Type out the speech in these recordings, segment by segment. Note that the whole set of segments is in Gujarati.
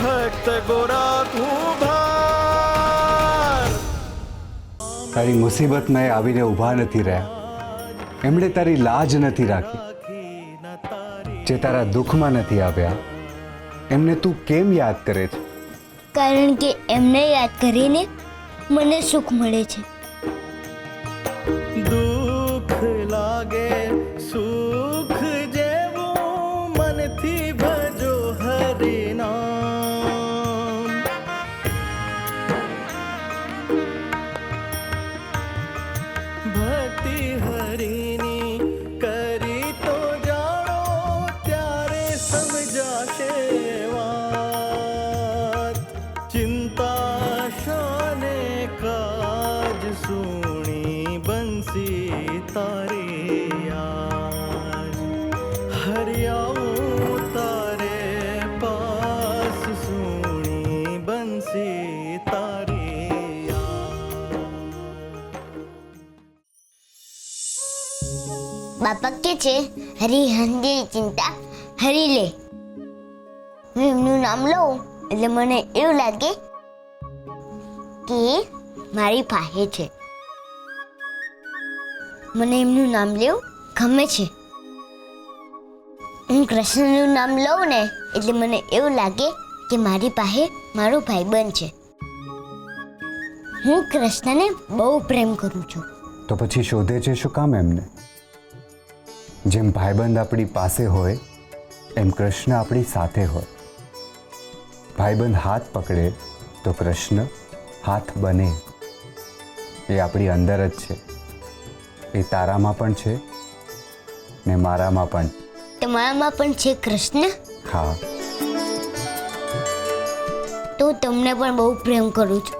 ભક્ત ગોરા કુંભાર. તારી મુસીબતમાં એ આવીને ઊભા નથી રહ્યા. એમણે તારી લાજ નથી રાખી. જે તારા દુઃખમાં નથી આવ્યા એમને તું કેમ યાદ કરે છે? કારણ કે એમને યાદ કરીને મને સુખ મળે છે. દુઃખ લાગે સુખ જેવું મનથી ભજો હરિનામ. ભક્તિ હરિની કરી તો જાણો ત્યારે સમજાશે વાત. ચિંતા શાને કાજ સુણી બંસી તારી આજ. હરિયાઉં તારે પાસ સુણી બંસી તારી આજ. બાપા કે છે હરિહંદી ચિંતા હરી લે. હું એમનું નામ લઉં એટલે મને એવું લાગે કે મારી પાસે છે. મને એમનું નામ લેવું ગમે છે. હું કૃષ્ણનું નામ લઉં ને એટલે મને એવું લાગે કે મારી પાસે મારો ભાઈબંધ છે. હું કૃષ્ણને બહુ પ્રેમ કરું છું. તો પછી શોધે છે શું કામ એમને? જેમ ભાઈબંધ આપણી પાસે હોય એમ કૃષ્ણ આપણી સાથે હોય. ભાઈબંધ હાથ પકડે તો કૃષ્ણ હાથ બને. એ આપણી અંદર જ છે. એ તારામાં પણ છે ને મારામાં પણ. તમારામાં પણ છે કૃષ્ણ? હા. તો તમને પણ બહુ પ્રેમ કરું છું.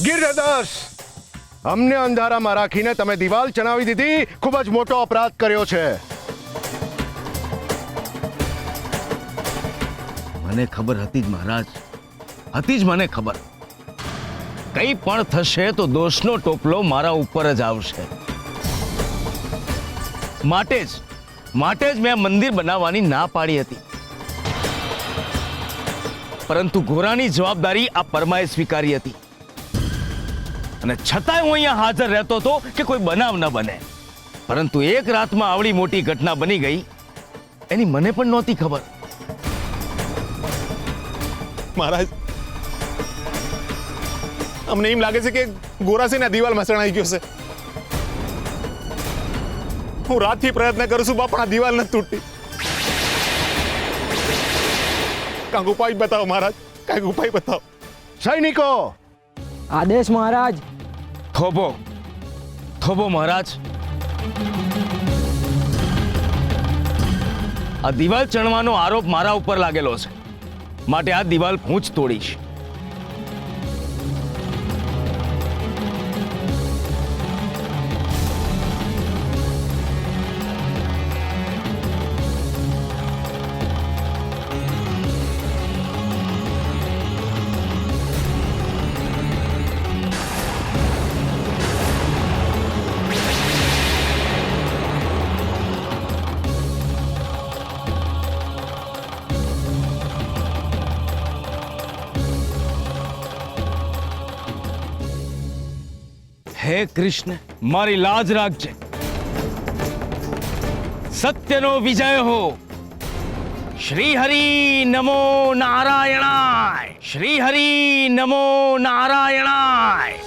ગિરધરદાસ, અમને અંધારામાં રાખીને તમે દિવાલ ચણાવી દીધી. ખૂબ જ મોટો અપરાધ કર્યો છે. મને ખબર હતી જ મહારાજ, હતી જ મને ખબર. કંઈ પણ થશે તો દોષનો ટોપલો મારા ઉપર જ આવશે. માટે જ મેં મંદિર બનાવવાની ના પાડી હતી. પરંતુ ગોરાની જવાબદારી આ પરમાએ સ્વીકારી હતી અને છતાંય હું અહીંયા હાજર રહેતો હતો કે કોઈ બનાવ ન બને. પરંતુ એક રાતમાં આવડી મોટી ઘટના બની ગઈ એની મને પણ નહોતી ખબર. મહારાજ, અમને એમ લાગે છે કે ગોરાસીના દિવાલમાં ચણાઈ ગયો છે. હું રાતથી પ્રયત્ન કરું છું બાપા, આ દિવાલ નથી તૂટતી. કાંઈક ઉપાય બતાવો મહારાજ, કાંઈક ઉપાય બતાવો. સૈનિકો, આદેશ મહારાજ. થોભો મહારાજ. આ દિવાલ ચણવાનો આરોપ મારા ઉપર લાગેલો છે, માટે આ દિવાલ હું જ તોડીશ. હે કૃષ્ણ, મારી લાજ રાખજે. સત્યનો વિજય હો. શ્રી હરિ નમો નારાયણાય. શ્રી હરિ નમો નારાયણાય.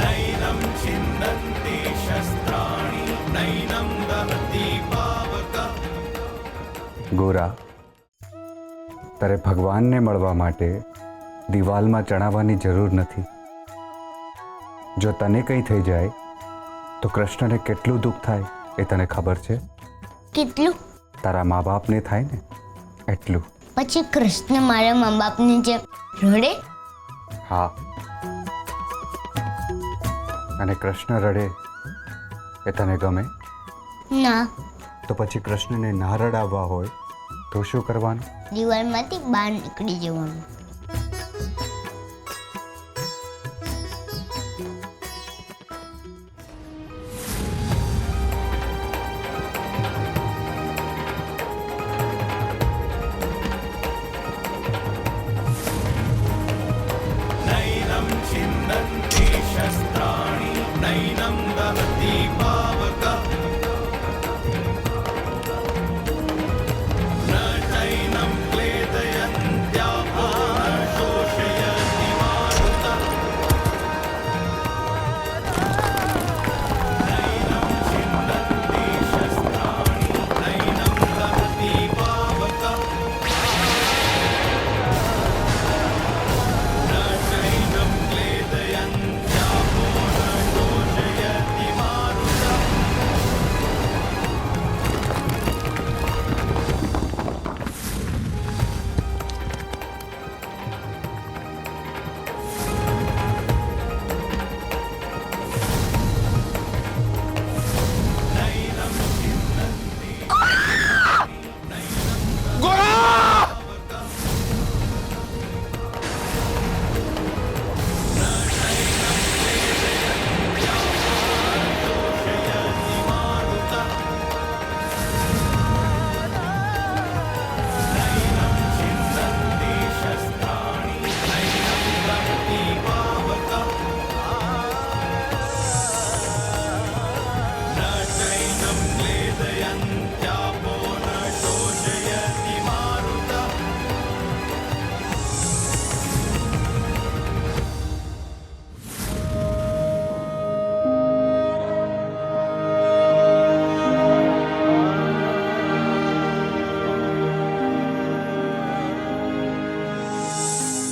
નૈનમ છિન્નન્તિ શસ્ત્રાણિ નૈનમ દહતિ પાવક. ગોરા, તારે ભગવાનને મળવા માટે દિવાલમાં ચણાવવાની જરૂર નથી. જો તને કંઈ થઈ જાય તો કૃષ્ણને કેટલું દુઃખ થાય એ તને ખબર છે? કેટલું? તારા મા બાપને થાય ને એટલું. પછી કૃષ્ણ મારા મા બાપની જેમ રડે? હા, અને કૃષ્ણ રડે એ તને ગમે? ના, તો પછી કૃષ્ણને ના રડાવવા હોય તો શું કરવાનું? દિવાલમાંથી બહાર નીકળી જવાનું. नैनं छिन्दन्ति शस्त्राणि नैनं दहति पावकः न चैनं क्लेदयन्त्यापो न शोषयति मारुतः नैनं छिन्दन्ति शस्त्राणि नैनं दहति पावकः न चैनं क्लेदयन्त्यापो न शोषयति मारुतः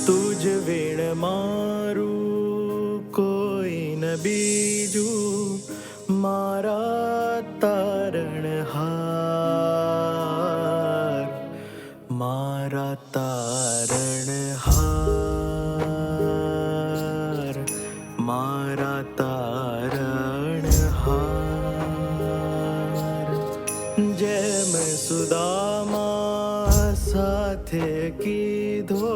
તુજ વેણ મારું કોઈ ન બીજું મારા તારણહાર મારા તારણહાર મારા તારણહાર જેમ સુદામા સાથે કીધો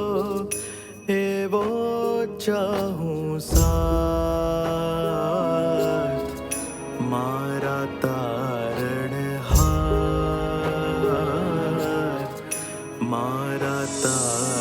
એવો ચાહું સાથ મારા તારણહાર મારા તારણહાર.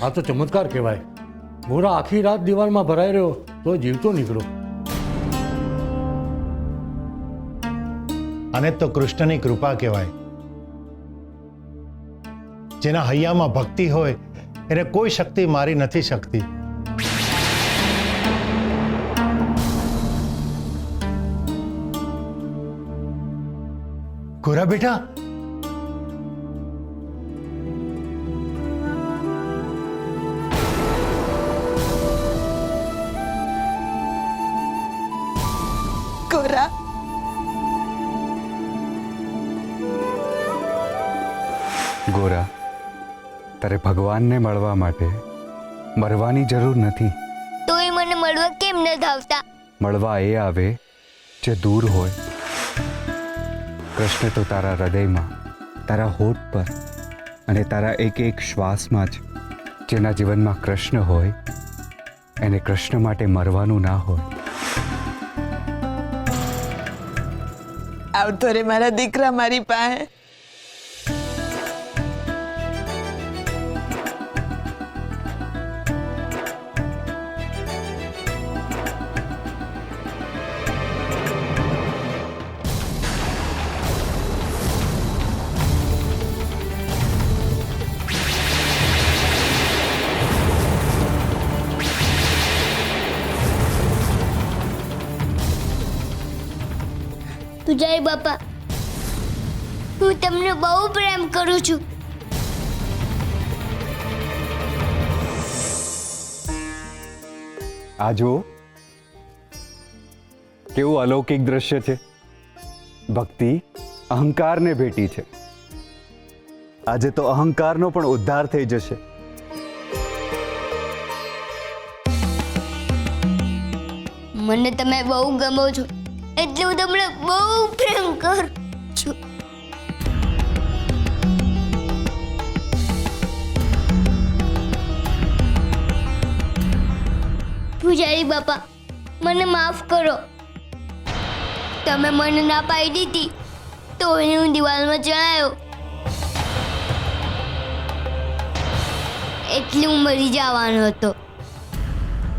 આ તો ચમત્કાર કહેવાય. ગોરા આખી રાત દિવાલમાં ભરાઈ રહ્યો તો જીવતો નીકળ્યો. આને તો કૃષ્ણની કૃપા કહેવાય. જેના હૈયામાં ભક્તિ હોય એને કોઈ શક્તિ મારી નથી શકતી. ગોરા બેટા, ગોરા, ગોરા, તારે ભગવાનને મળવા માટે મરવાની જરૂર નથી. તો એ મને મળવા કેમ ન આવતા? મળવા એ આવે જે દૂર હોય. કૃષ્ણ તો તારા હૃદયમાં, તારા હોઠ પર અને તારા એક એક શ્વાસમાં જ. જેના જીવનમાં કૃષ્ણ હોય એને કૃષ્ણ માટે મરવાનું ના હોય. આવતો રે મારા દીકરા મારી પાસે. પૂજારી બાપા, હું તમને બહુ પ્રેમ કરું છું. આ જુઓ કેવું અલૌકિક દ્રશ્ય છે. ભક્તિ અહંકારને ભેટી છે. આજે તો અહંકારનો પણ ઉદ્ધાર થઈ જશે. મને તમે બહુ ગમો છો, એટલે હું તમને બહુ પ્રેમ કરું છું. પૂજારી બાપા, મને માફ કરો. તમે મને ના પાડી દીધી તો એને હું દિવાલમાં ચડાયો, એટલે હું મરી જવાનો હતો.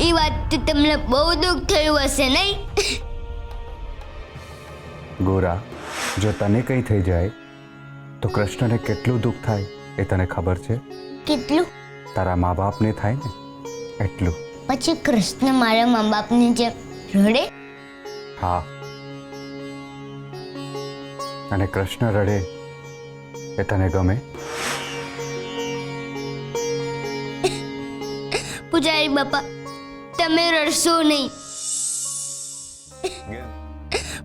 એ વાત તો તમને બહુ દુઃખ થયું હશે નહીં? ગોરા, જો તને કંઈ થઈ જાય તો કૃષ્ણને કેટલું દુઃખ થાય એ તને ખબર છે? કેટલું? તારા મા બાપને થાય ને એટલું. પછી કૃષ્ણ મારા મા બાપની જેમ રડે? હા, અને કૃષ્ણ રડે એ તને ગમે? પૂજારી બાપા, તમે રડશો નહીં.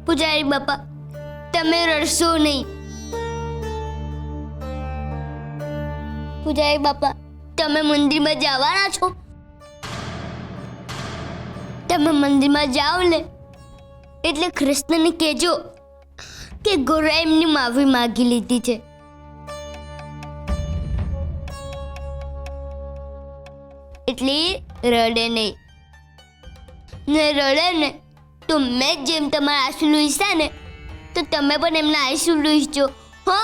પૂજારી બાપા, તમે રડશો નહીં. પૂજારી બાપા, તમે મંદિરમાં જવાના છો? તમે મંદિરમાં જાઓ ને એટલે કૃષ્ણને કહેજો કે ગોરા એમની માફી માંગી લીધી છે. એટલે રડે નહીં. ને રડે ને તો મેં જેમ તમારા આંસુ લૂસ્યા ને તો તમે પણ એમના આંસુ લૂસજો. હો?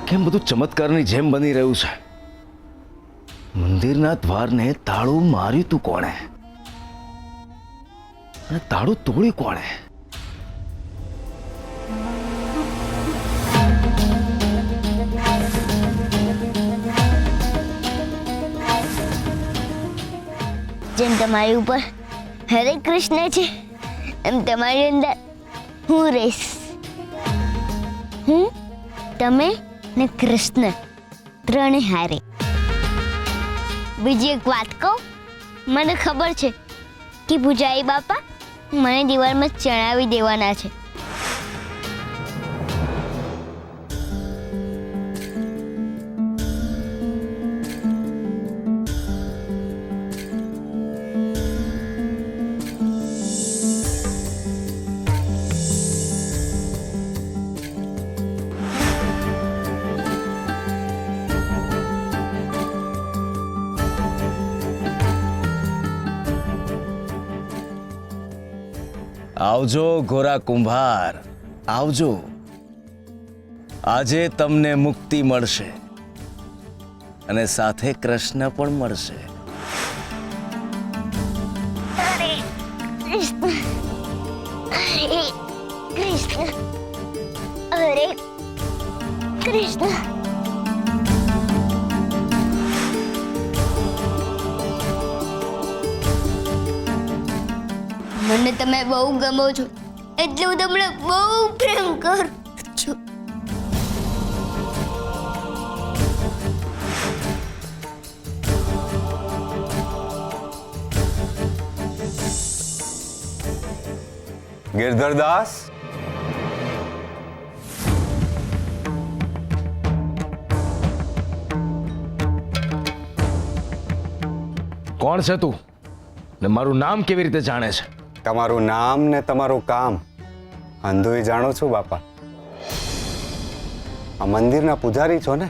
કેમ બધું ચમત્કારની જેમ બની રહ્યું છે? મંદિરના દ્વારને તાળું માર્યું તું કોણે? અને તાળું તોડ્યું કોણે? જેમ તમારી ઉપર હરે કૃષ્ણ છે એમ તમારી અંદર હું રહીશ. હું, તમે ને કૃષ્ણ ત્રણે હારે. બીજી એક વાત કહું, મને ખબર છે કે પૂજારી બાપા મને દિવાલમાં ચણાવી દેવાના છે. આવજો ગોરા કુંભાર, આવજો. આજે તમને મુક્તિ મળશે અને સાથે કૃષ્ણ પણ મળશે. હરે કૃષ્ણ, હરે કૃષ્ણ, હરે કૃષ્ણ. મને તમે બહુ ગમો છો, એટલે હું તમને બહુ પ્રેમ કરું છું. ગિરધરદાસ, કોણ છે તું ને મારું નામ કેવી રીતે જાણે છે? તમારું નામ ને તમારું કામ અંધુય જાણું છું બાપા. આ મંદિરના પૂજારી છો ને,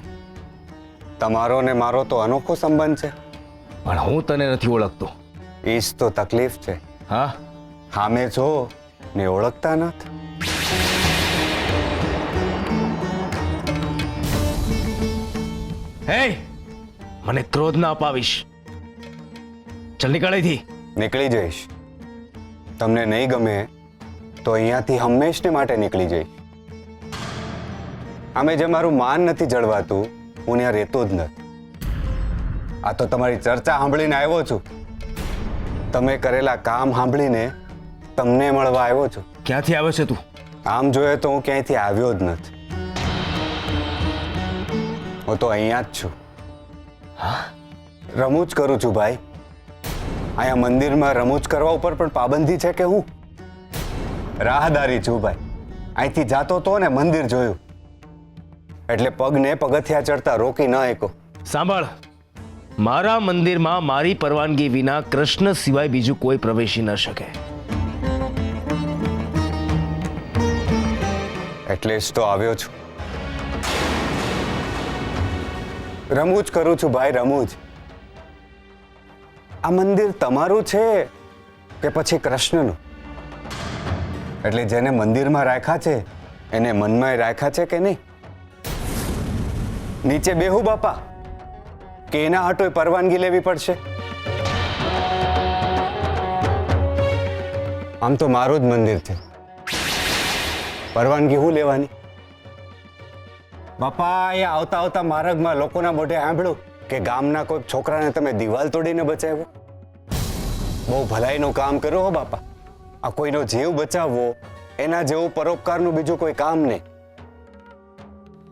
તમારો ને મારો તો અનોખો સંબંધ છે. પણ હું તને નથી ઓળખતો. એ જ તો તકલીફ છે. હા, સામે છો ને ઓળખતા નથી. હે, મને ક્રોધ ના અપાવીશ. ચલ નીકળ અહીંથી. નીકળી જઈશ. તમને નહીં ગમે તો અહીંયાથી હંમેશને માટે નીકળી જઈશ. આમે જે મારું માન નથી જળવાતું, હું ત્યાં રહેતો જ નથી. આ તો તમારી ચર્ચા સાંભળીને આવ્યો છું. તમે કરેલા કામ સાંભળીને તમને મળવા આવ્યો છું. ક્યાંથી આવે છે તું? આમ જોઈએ તો હું ક્યાંયથી આવ્યો જ નથી. હું તો અહીંયા જ છું. રમૂજ કરું છું ભાઈ. અહીંયા મંદિરમાં રમૂજ કરવા ઉપર પણ પાબંદી છે કે હું? રાહદારી છું ભાઈ. અહીંથી જાતો તો ને મંદિર જોયું એટલે પગને પગથિયા ચડતા રોકી ન શકો. સાંભળ, મારા મંદિરમાં મારી પરવાનગી વિના કૃષ્ણ સિવાય બીજું કોઈ પ્રવેશી ન શકે. એટલે જ તો આવ્યો છું. રમૂજ કરું છું ભાઈ, રમૂજ. આ મંદિર તમારું છે કે પછી કૃષ્ણનું? એટલે જેને મંદિરમાં રાખ્યા છે એને મનમાં રાખ્યા છે કે નહીં? નીચે બેહું બાપા કે એના હાટોય પરવાનગી લેવી પડશે? આમ તો મારું જ મંદિર છે, પરવાનગી હું લેવાની? બાપા, એ આવતા આવતા માર્ગમાં લોકોના મોઢે સાંભળ્યું કે ગામના કોઈ છોકરાને તમે દિવાલ તોડીને બચાવ્યો. બહુ ભલાઈનું કામ કર્યું હો બાપા. આ કોઈનો જીવ બચાવવો એના જેવું પરોપકારનું બીજું કોઈ કામ નહીં.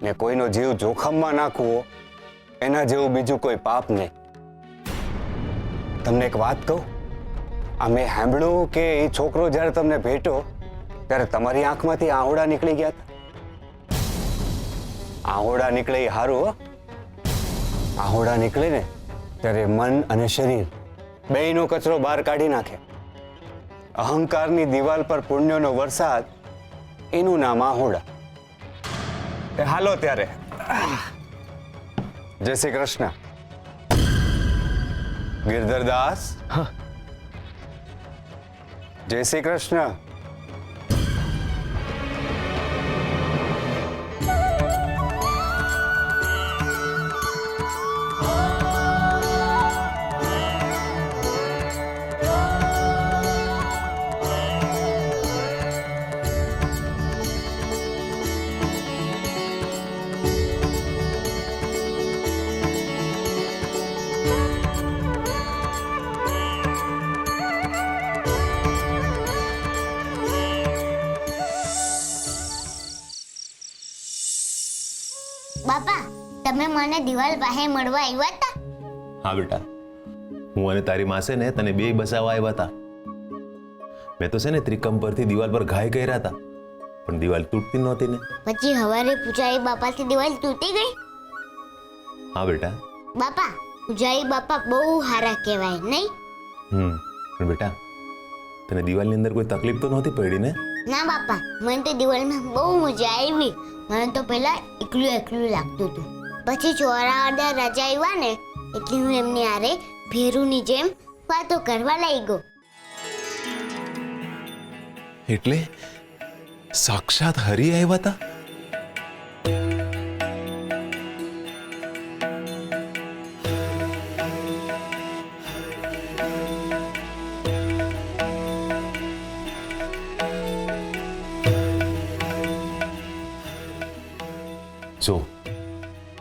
ને કોઈનો જીવ જોખમમાં નાખવો એના જેવું બીજું કોઈ પાપ નહીં. તમને એક વાત કહું, આ મેં સાંભળ્યું કે એ છોકરો જ્યારે તમને ભેટ્યો ત્યારે તમારી આંખમાંથી આંહોડા નીકળી ગયા હતા. આંહોડા નીકળે એ સારું હો. આંહોડા નીકળે ને ત્યારે મન અને શરીર બેયનો કચરો બહાર કાઢી નાખે. અહંકારની દિવાલ પર પુણ્યનો વરસાદ, એનું નામ આંહોડા. હાલો ત્યારે, જય શ્રી કૃષ્ણ. ગિરધરદાસ, જય શ્રી કૃષ્ણ. બાપા, તમે મને દિવાલ પાસે મળવા આવ્યા હતા? હા બેટા, હું અને તારી માં છે ને તને બે બસાવવા આવ્યા હતા. મેં તો છે ને ત્રિકમ પરથી દિવાલ પર ઘાય કર્યા હતા, પણ દિવાલ તૂટતી નહોતી ને. પછી હવારે પૂજારી બાપાથી દિવાલ તૂટી ગઈ? હા બેટા. બાપા, પૂજારી બાપા બહુ સારા કહેવાય નહીં? પણ બેટા, તને દિવાલની અંદર કોઈ તકલીફ તો નહોતી પડી ને? ના બાપા, મને તો દિવાલમાં બહુ મજા આવી. મને તો પહેલા એકલું એકલું લાગતું હતું. પછી ચોરાવાળા રાજા આવ્યા ને એટલે હું એમની આરે ભેરુની જેમ વાતો કરવા લાગ્યો. એટલે સાક્ષાત હરી આવ્યા હતા? જો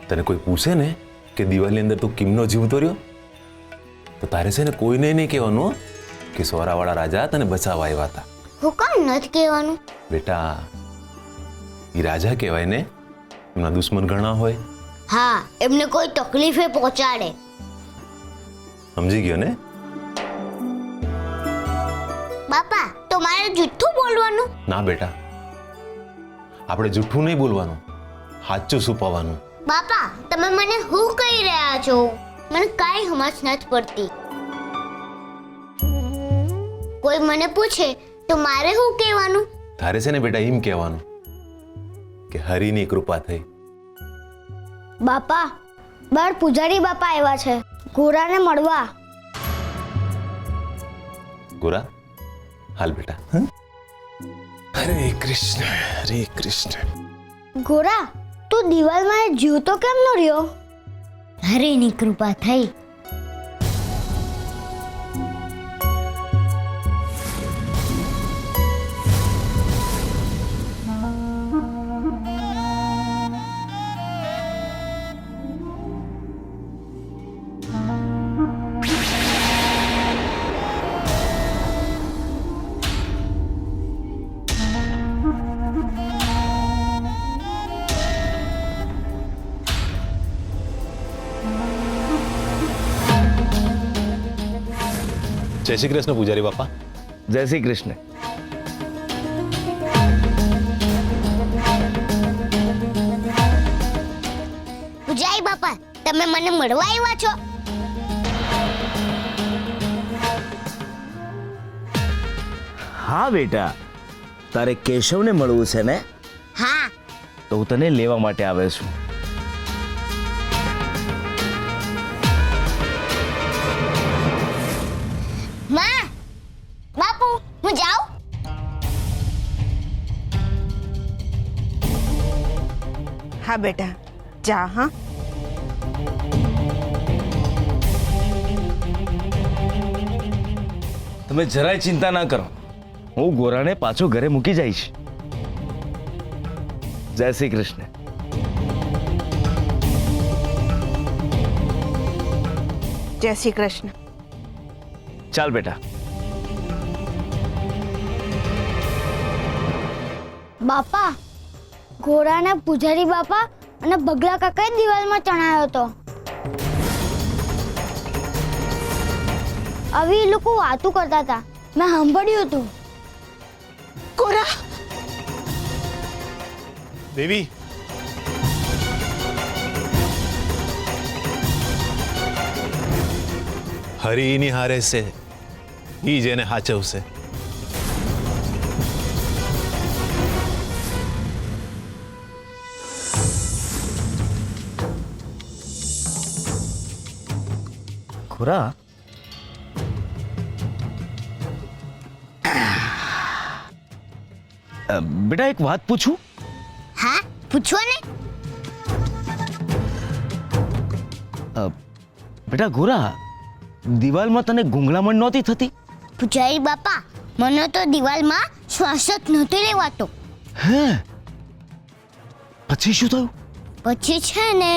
તને કોઈ પૂછે ને કે દિવાલની અંદર તું કિમનો જીવતો રહ્યો, તો તારે છે ને કોઈને નહીં કહેવાનું કે સોરાવાળા રાજા તને બચાવવા આવ્યા હતા. હું કામ નથી કહેવાનું? બેટા, એ રાજા કહેવાય ને, એમના દુશ્મન ઘણા હોય. હા, એમને કોઈ તકલીફે પહોંચાડે. સમજી ગયો ને? બાપા, તો મારે જુઠ્ઠું બોલવાનું? ના બેટા, આપણે જૂઠું નહીં બોલવાનું, સાચું છુપાવવાનું. બાપા, તમે મને શું કહી રહ્યા છો? મને કાંઈ સમજ નથી પડતી. કોઈ મને પૂછે તો મારે શું કહેવાનું તારે છે ને બેટા એમ કહેવાનું કે હરિની કૃપા થઈ. બાપા બહાર પૂજારી બાપા આવ્યા છે ગોરાને મળવા. ગોરા, હાલ બેટા. હરે કૃષ્ણ. ગોરા તું દિવાલમાં જીવતો કેમ ન રહ્યો? હરેની કૃપા થઈ. જય શ્રી કૃષ્ણ પૂજારી બાપા. જય શ્રી કૃષ્ણ. પૂજારી બાપા તમે મને મળવા આવ્યા છો? હા બેટા, તારે કેશવને મળવું છે ને? હા. તો હું તને લેવા માટે આવે છું. માં, બાપુ હું જાઉં? હા બેટા જા. હા તમે જરાય ચિંતા ના કરો, હું ગોરાને પાછો ઘરે મૂકી જઈશ. જય શ્રી કૃષ્ણ. જય શ્રી કૃષ્ણ. ચાલ બેટા. બાપા ગોરાને પૂજારી બાપા અને બગલા કાકાએ દિવાલમાં ચણાયો હતો. આવી એ લોકો વાતું કરતા હતા, મેં સાંભળ્યું હતું. ગોરા દેવી, હરિની હારે છે, ઈ જેને હાચવશે. ખોરા, બેટા એક વાત પૂછું? હા પૂછો ને. બેટા ગોરા, દિવાલમાં તને ગુંગળામણ નહોતી થતી? પૂજારી બાપા મને તો દિવાલમાં શ્વાસ જ નહોતો લેવાતો. હે? પછી શું થયું? પછી છે ને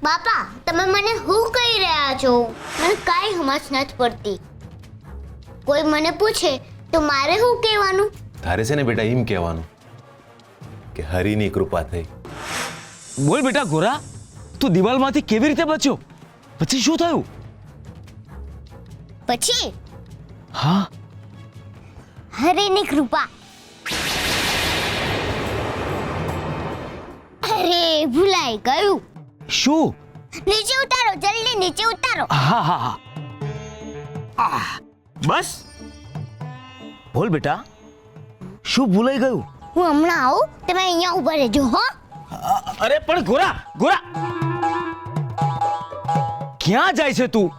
બાપા તમે મને શું કહી રહ્યા છો? મને કાંઈ સમજ નથી પડતી. કોઈ મને પૂછે તો મારે શું કહેવાનું? તારે છે ને બેટા એમ કહેવાનું કે હરિની કૃપા થઈ. બોલ બેટા ગોરા, તું દિવાલમાંથી કેવી રીતે બચ્યો? પછી શું થયું? પછી હા, હરેની કૃપા. અરે ભૂલાઈ ગયું. શું? નીચે ઉતારો, જલ્દી નીચે ઉતારો. હા હા હા. બસ બોલ બેટા, શું ભૂલાઈ ગયું? હું હમણાં આવું, તમે અહીંયા ઉભા રહેજો હો. અરે પણ ગોરા, ગોરા ક્યાં જાય છે તું?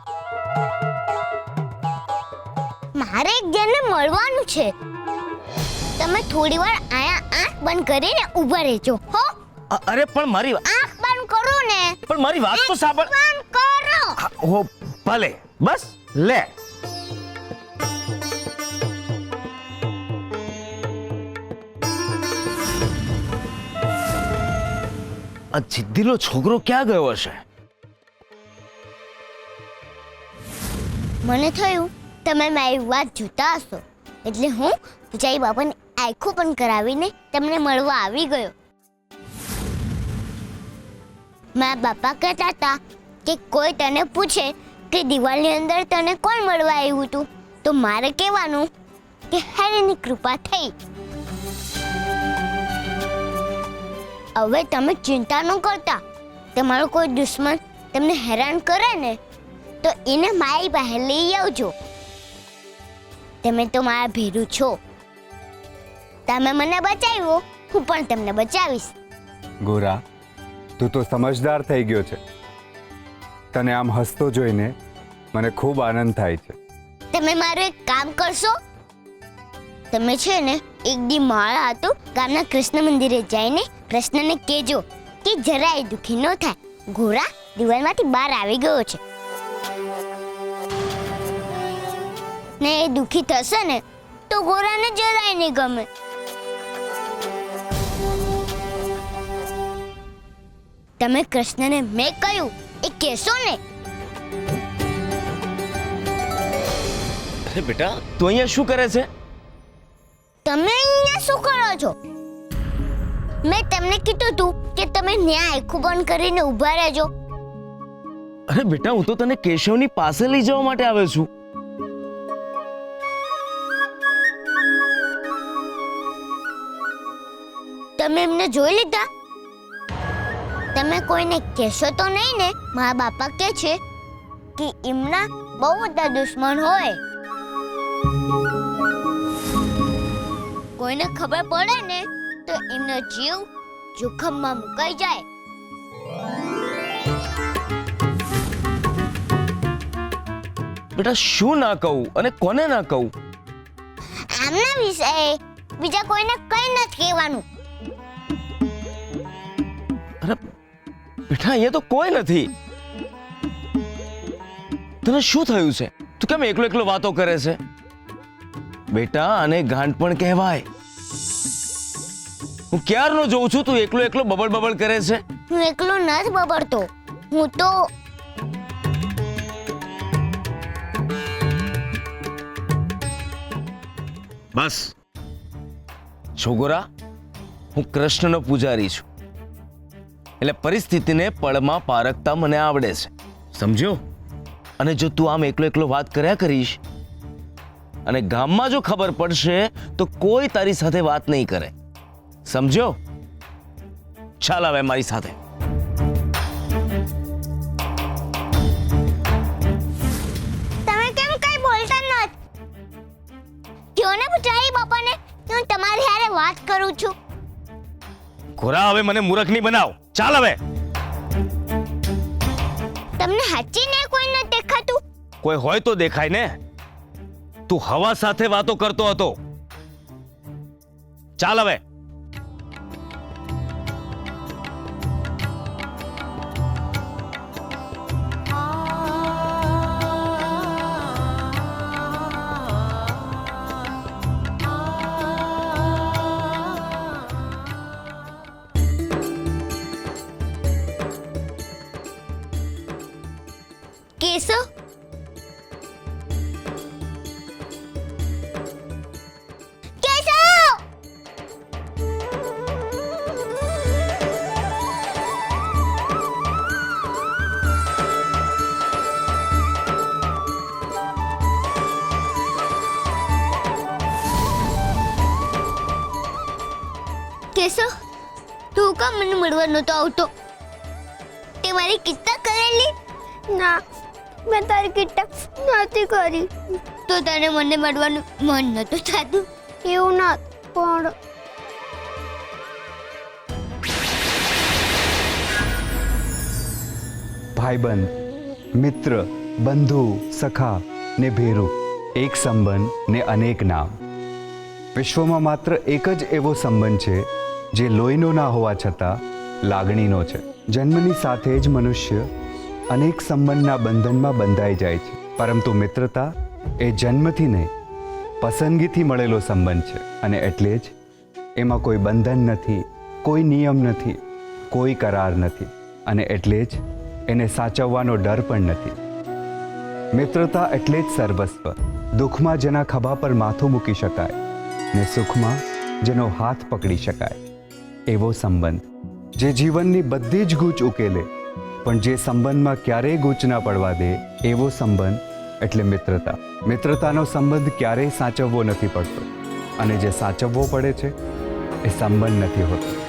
મારે એક જણને મળવાનું છે. તમે થોડી વાર આયા આંખ બંધ કરીને ઉભા રહેજો હો. અરે પણ મારી આંખ બંધ કરો ને. પણ મારી વાત તો સાંભળ. બંધ કરો. હો ભલે, બસ લે. આ જિદ્દીનો છોકરો ક્યાં ગયો હશે? મને થયું તમે મારી વાત જોતા હશો, એટલે હું પૂજારી બાપાને આંખો પણ કરાવીને તમને મળવા આવી ગયો. મારા બાપા કહેતા હતા કે કોઈ તને પૂછે કે દિવાલની અંદર તને કોણ મળવા આવ્યું હતું, તો મારે કહેવાનું કે હરિની કૃપા થઈ. હવે તમે ચિંતા ન કરતા. તમારો કોઈ દુશ્મન તમને હેરાન કરે ને તો એને મારી પાસે લઈ આવજો. તમે તો મારા ભેરું છો. તમે મને બચાવ્યો, હું પણ તમને બચાવીશ. ગોરા, તું તો સમજદાર થઈ ગયો છે. તને આમ હસતો જોઈને મને ખૂબ આનંદ થાય છે. તમે મારું એક કામ કરશો? તમે છે ને એક દી મારા હાથો ગામના કૃષ્ણ મંદિરે જઈને કૃષ્ણને કહેજો કે જરાય દુખી ન થાય. ઘોડા દિવાલમાંથી બહાર આવી ગયો છે ને એ દુખી થશે ને તો ઘોડાને જરાય નહીં ગમે. તમે કૃષ્ણને મેં કહ્યું એ કહેશો ને? અરે બેટા, તું અહીંયા શું કરે છે? તમે અહીંયા શું કરો છો? મેં તમને કીધું તું કે તમે ન્યાય આંખો બંધ કરીને ઊભા રહેજો. અરે બેટા, હું તો તને કેશવની પાસે લઈ જવા માટે આવ્યો છું. તમે એમને જોઈ લીધા? તમે કોઈને કહેશો તો નહીં ને? મારા બાપા કહે છે કે એમના બહુ બધા દુશ્મન હોય. કોઈને ખબર પડે ને તો એમનો જીવ જોખમમાં મુકાઈ જાય. બેટા, શું ના કહું અને કોને ના કહું? આમના વિશે બીજા કોઈને કંઈ નથી કહેવાનું. અરે બેટા, અહીંયા તો કોઈ નથી. તને શું થયું છે? તું કેમ એકલો એકલો વાતો કરે છે? બેટા, આને ગાંઠ પણ કહેવાય. હું ક્યારનો જોઉં છું તું એકલો એકલો બબડ બબડ કરે છે. હું એકલો નથી બબડતો. હું તો બસ છોગોરા, હું કૃષ્ણનો પૂજારી છું, એટલે પરિસ્થિતિને પળમાં પારખતા મને આવડે છે, સમજ્યો? અને જો તું આમ એકલો એકલો વાત કર્યા કરીશ અને ગામમાં જો ખબર પડશે તો કોઈ તારી સાથે વાત નહીં કરે, સમજ્યો? ચાલ હવે મારી સાથે. તમે કેમ કઈ બોલતા નથી? કયો ને પૂજારી બાપાને હું તમારી હારે વાત કરું છું. ઘોરા, હવે મને મૂર્ખ નહીં બનાવ. ચાલ હવે. તમને હાચીને કોઈ ન દેખાતું? કોઈ હોય તો દેખાય ને. તું હવા સાથે વાતો કરતો હતો. ચાલ હવે. કેશવ, કેશવ! કેશવ, તું કામ મને મળવા નતો આવતો? તે મારી કિસ્સા કરેલી? ના, મેં તારી કિસ્સા નથી કરી. તો તને મને મળવાનું મન નતું થતું? એવું ના, પણ ભાઈબંધ, મિત્ર, બંધુ, સખા ને ભેરુ, એક સંબંધ ને અનેક નામ. વિશ્વમાં માત્ર એક જ એવો સંબંધ છે જે લોહીનો ના હોવા છતાં લાગણીનો છે. જન્મની સાથે જ મનુષ્ય અનેક સંબંધના બંધનમાં બંધાઈ જાય છે, પરંતુ મિત્રતા એ જન્મથી નહીં, પસંદગીથી મળેલો સંબંધ છે, અને એટલે જ એમાં કોઈ બંધન નથી, કોઈ નિયમ નથી, કોઈ કરાર નથી, અને એટલે જ એને સાચવવાનો ડર પણ નથી. મિત્રતા એટલે જ સર્વસ્વ. દુઃખમાં જેના ખભા પર માથું મૂકી શકાય ને સુખમાં જેનો હાથ પકડી શકાય, એવો સંબંધ જે જીવનની બધી જ ગૂંચ ઉકેલે, પણ જે સંબંધમાં ક્યારેય ગૂંચ ના પડવા દે, એવો સંબંધ એટલે મિત્રતા. મિત્રતાનો સંબંધ ક્યારેય સાચવવો નથી પડતો, અને જે સાચવવો પડે છે એ સંબંધ નથી હોતો.